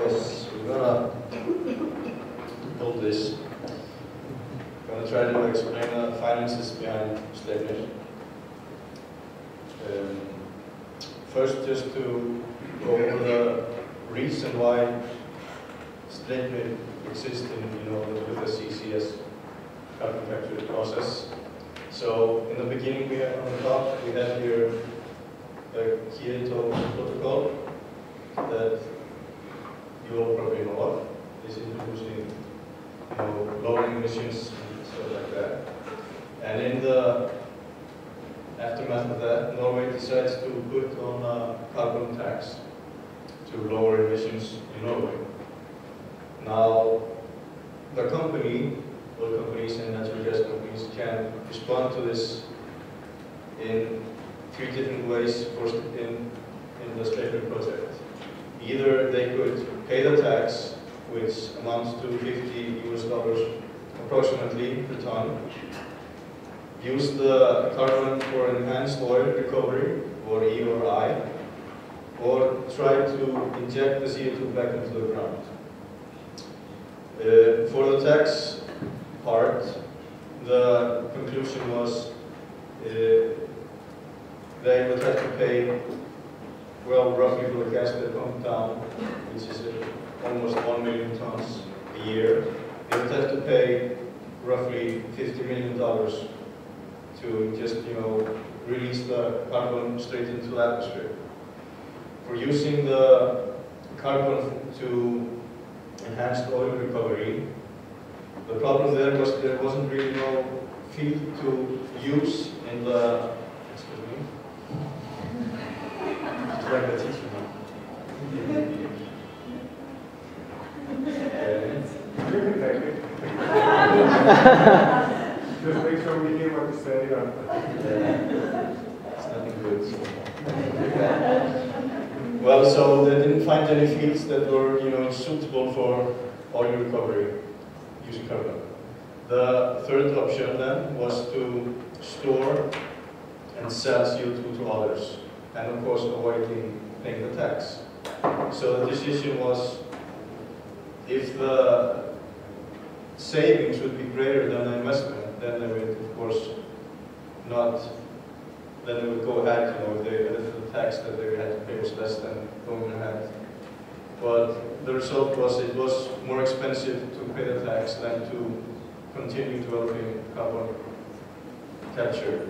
Yes, we're gonna build this. I'm gonna try to explain the finances behind Sleipnir. First, just to go over the reason why Sleipnir exists with the CCS carbon capture process. So in the beginning, we have on the top, we have here the Kyoto protocol that you all probably know of. It's introducing lowering emissions and stuff like that. And in the aftermath of that, Norway decides to put on a carbon tax to lower emissions in Norway. Now, the company, oil companies and natural gas companies, can respond to this in three different ways in the Sleipnir project. Either they could pay the tax, which amounts to $50 approximately per ton, use the carbon for enhanced oil recovery, or E or I, or try to inject the CO2 back into the ground. For the tax part, the conclusion was they would have to pay, well, roughly for the gas they pump down, which is almost 1 million tons a year, they would have to pay roughly $50 million to just, release the carbon straight into the atmosphere. For using the carbon to enhance oil recovery, the problem there was there wasn't really no field to use in the, excuse me, it's like a teacher Just make sure we hear what you say. It's nothing good. Well, so they didn't find any fields that were, suitable for oil recovery using carbon. The third option then was to store and sell CO2 to others, and of course avoiding paying the tax. So the decision was, if the savings would be greater than the investment, then they would, of course, not. Then they would go ahead. If the tax that they had to pay was less than going ahead. But the result was it was more expensive to pay the tax than to continue developing carbon capture.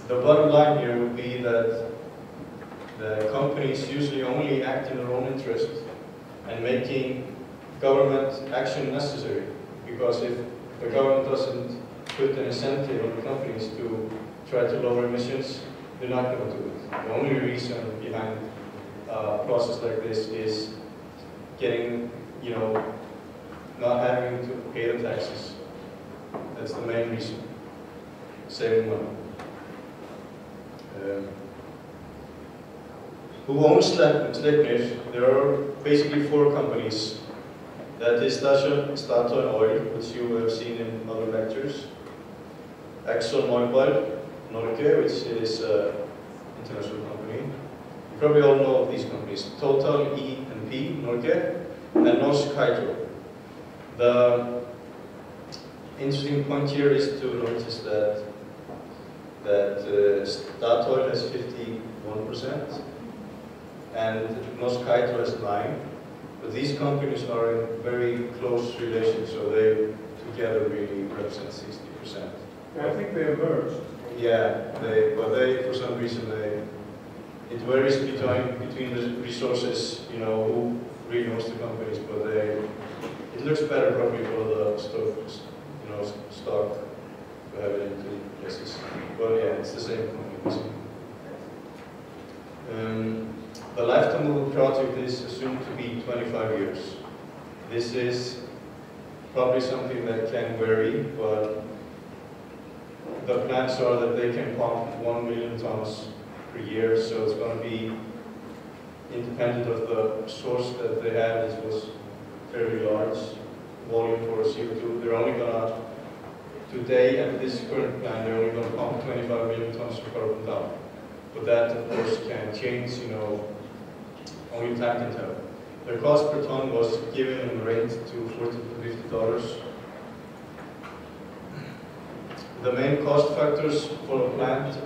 The bottom line here would be that the companies usually only act in their own interest and making government action necessary. Because if the government doesn't put an incentive on the companies to try to lower emissions, they're not going to do it. The only reason behind a process like this is getting, not having to pay the taxes. That's the main reason. Saving money. Who owns Sleipnir? There are basically 4 companies. That is Statoil Oil, which you have seen in other lectures. ExxonMobil Norge, which is an international company. You probably all know of these companies. Total, E&P, Norge, and Norsk Hydro. The interesting point here is to notice that Statoil has 51% and Norsk Hydro has 9%. But these companies are in very close relations, so they together really represent 60%. I think they merged. Yeah, but for some reason, it varies between the resources, who really owns the companies, but it looks better probably for the stock to have it in 2 places. But yeah, it's the same companies. The lifetime of the project is assumed to be 25 years. This is probably something that can vary, but the plans are that they can pump 1 million tons per year, so it's going to be independent of the source that they have. This was fairly large volume for CO2. They're only going to, today at this current plan, they're only going to pump 25 million tons of carbon down. But that, of course, can change, only time can tell. The cost per ton was given in the range to $40 to $50. The main cost factors for a plant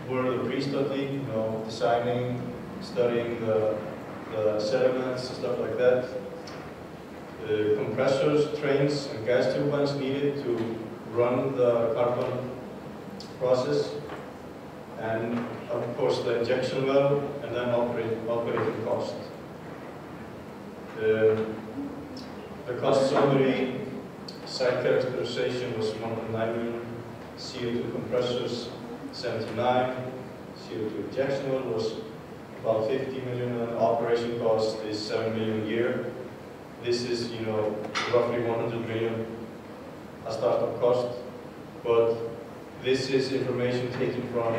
were the pre-study, designing, studying the sediments, stuff like that. The compressors, trains, and gas turbines needed to run the carbon process, and of course the injection well, and then operating cost. The cost summary site characterization was 109 million, CO2 compressors 79, CO2 injection well was about 50 million, and operation cost is 7 million a year. This is, roughly 100 million a startup cost, but this is information taken from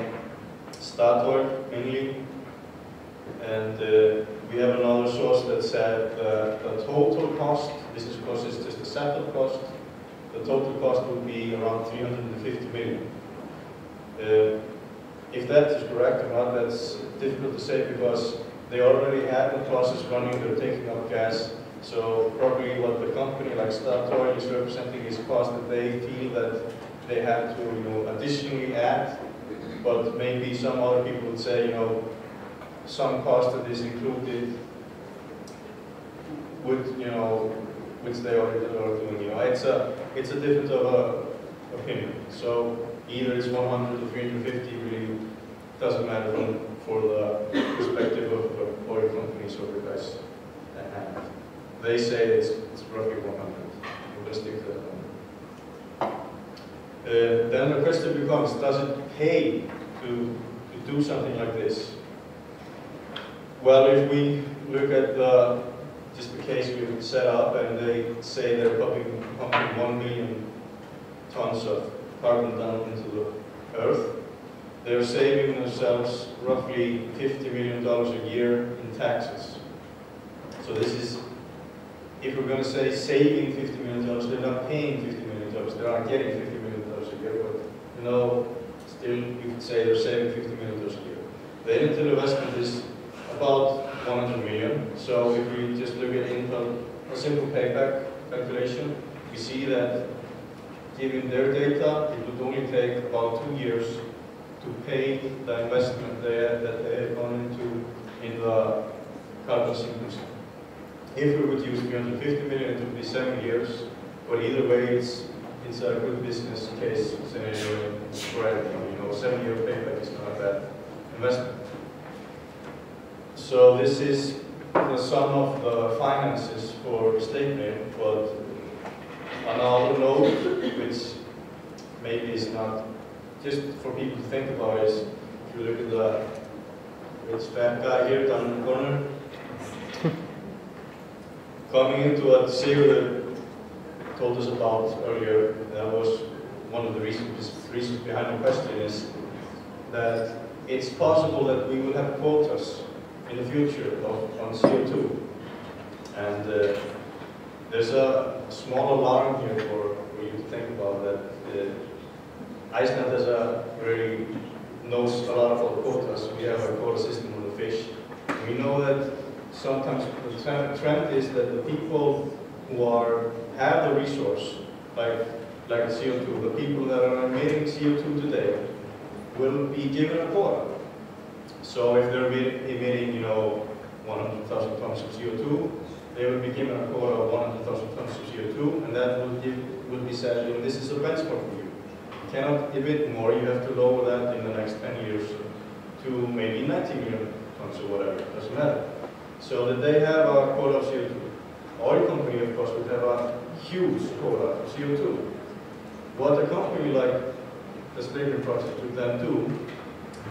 Statoil mainly, and we have another source that said the total cost, this is of course is just the setup cost, the total cost would be around 350 million. If that is correct or not, that's difficult to say because they already had the process running, they're taking up gas. So probably what the company like Statoil is representing is cost that they feel that they have to additionally add, but maybe some other people would say some cost that is included with which they already are doing. It's a different opinion. So either it's 100 or 350 really doesn't matter for the perspective of oil companies or the guys that have. They say it's roughly 100. We're going to stick to that number. Then the question becomes, does it pay to do something like this? Well, if we look at just the case we've set up, and they say they're pumping 1 million tons of carbon down into the earth, they're saving themselves roughly $50 million a year in taxes. So this is, if we're going to say saving $50 million, they're not paying $50 million, they aren't getting $50 million a year, but still you could say they're saving $50 million a year. The initial investment is about 100 million. So if we just look at a simple payback calculation, we see that given their data, it would only take about 2 years to pay the investment that they have gone into in the carbon sequence. If we would use 350 million, it would be 7 years. But either way, it's a good business case scenario for everyone. 7-year payback is not a bad investment. So this is the sum of the finances for state name, but another note, which maybe is not just for people to think about, is if you look at the rich fat guy here down in the corner, coming into what Sigurður told us about earlier, that was one of the reasons behind the question, is that it's possible that we will have quotas in the future on CO2. And there's a small alarm here for you to think about that. Iceland really knows a lot about quotas. We have a quota system on the fish. We know that sometimes the trend is that the people who have the resource, like CO2, the people that are emitting CO2 today, will be given a quota. So if they're emitting, 100,000 tons of CO2, they will be given a quota of 100,000 tons of CO2, and that will be said, this is a benchmark for you. You cannot emit more, you have to lower that in the next 10 years to maybe 90 million tons or whatever, it doesn't matter. So that they have a quota of CO2. Oil company, of course, would have a huge quota of CO2. What a company like the Statoil project would then do,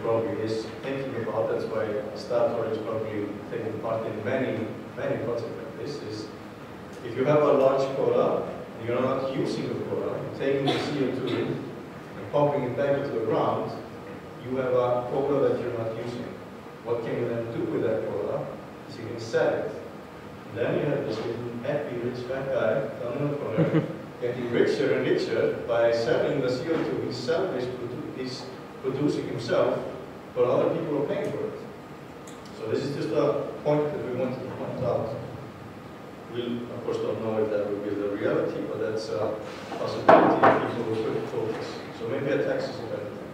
probably is thinking about, that's why Statoil is probably taking part in many projects like this, is if you have a large quota, and you're not using the quota, you're taking the CO2 and pumping it back into the ground, you have a quota that you're not using. What can you then do with that quota? Is you can sell it. And then you have this little happy rich fat guy down in the corner getting richer and richer by selling the CO2 himself is producing himself, but other people are paying for it. So this is just a point that we wanted to point out. We, of course, don't know if that will be the reality, but that's a possibility people will put focus. So maybe a tax is a better thing.